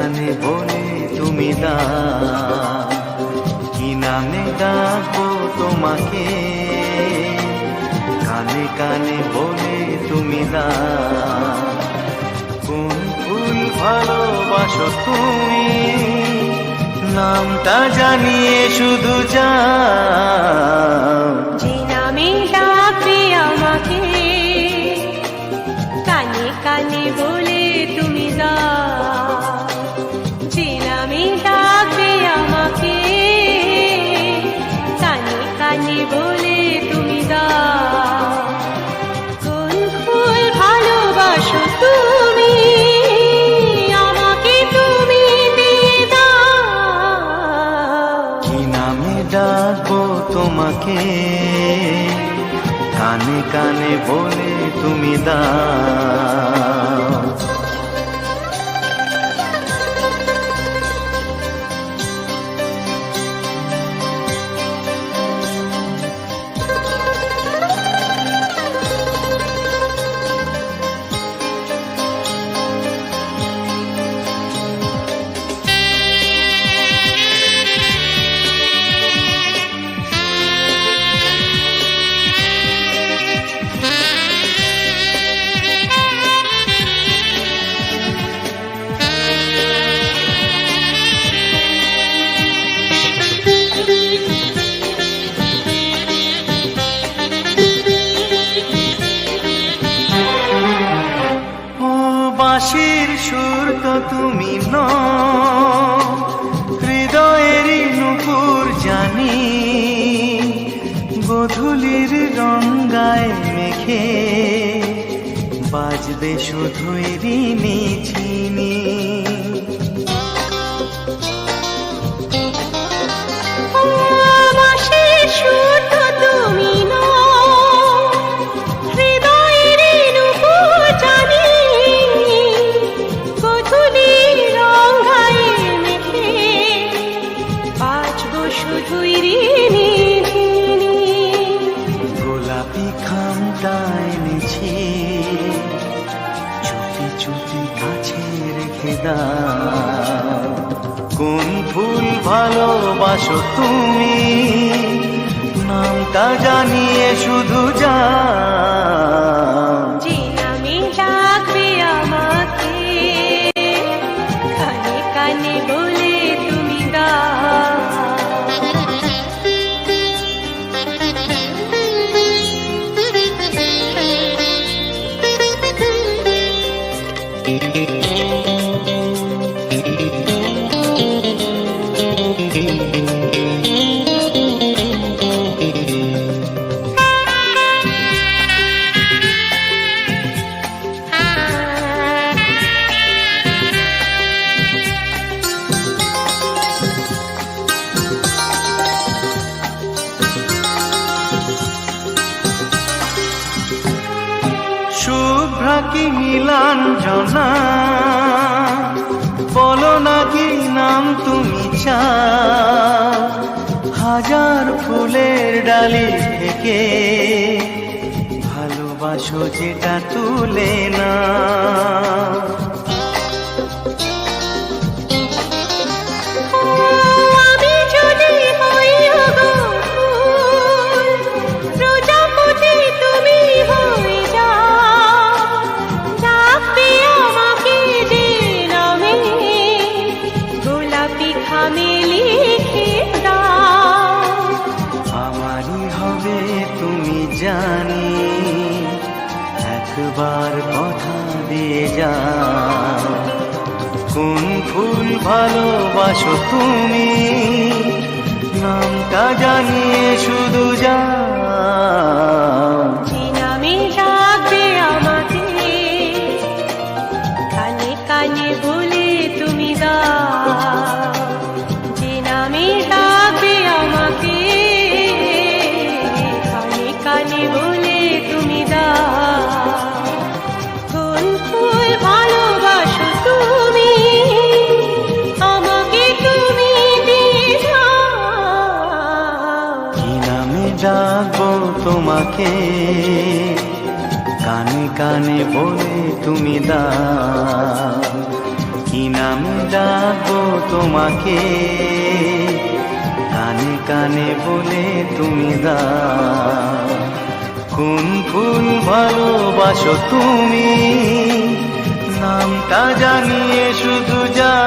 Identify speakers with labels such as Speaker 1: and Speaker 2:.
Speaker 1: কানে বলে তুমি দাও, কি নামে ডাকবো তোমাকে, কানে কানে বলে তুমি দাও। কোন ফুল ভালোবাসো তুমি, নামটা জানিয়ে শুধু যাও।
Speaker 2: যে নামে ডাকবে আমাকে, কানে কানে বলে তুমি দাও। যে নামে ডাকবে আমাকে, কানে কানে বলে তুমি দাও। কোন ফুল ভালোবাসো তুমি, আমাকে তুমি দিয়ে দাও।
Speaker 1: কি নামে ডাকবো তোমাকে, কানে কানে বলে তুমি দাও। বাঁশির সুর তো তুমি নও, হৃদয়েরই নুপুর জানি, গোধূলির রঙ্গায় মেখে বাজবে শুধুই ঋণী ঝিনি।
Speaker 2: বাঁশির সুর তো তুমি নও, হৃদয়ের নুপুর জানি, গোধূলির রঙ্গায় মেখে বাজবো শুধুই ঋণী ঝিনি।
Speaker 1: গোলাপি খামটা এনেছি, চুপি চুপি কাছে রেখে দাও। কোন ফুল ভালোবাসো তুমি, নামটা জানিয়ে শুধু যাও।
Speaker 2: যে নামে ডাকবে আমাকে, কানে কানে বলে তুমি দাও।
Speaker 1: শুভ্রা কি নীলাঞ্জনা, বলো না কি নাম তুমি চাও। হাজার ফুলের ডালি থেকে ভালোবাসো যেটা তুলে না।
Speaker 2: আমি যদি হই গো ফুল, প্রজাপতি তুমি হয়ে যাও। ডাকবে আমাকে যে নামে, গোলাপি খামে লিখে দাও।
Speaker 1: আমারই হবে তুমি জানি, একবার কথা দিয়ে যাও। কোন ফুল ভালোবাসো তুমি, নামটা জানিয়ে শুধু যাও।
Speaker 2: যে নামে ডাকবে আমাকে, কানে কানে বলে তুমি দাও। যে নামে ডাকবে আমাকে, কানে কানে বলে তুমি দাও। কোন ফুল ভালোবাসো তুমি, আমাকে তুমি দিয়ে দাও।
Speaker 1: কি নামে ডাকবো তোমাকে, কানে কানে বলে তুমি দাও। কি নামে ডাকবো তোমাকে, কানে কানে বলে তুমি দাও কোন ফুল ভালোবাসো তুমি, নামটা জানিয়ে শুধু যাও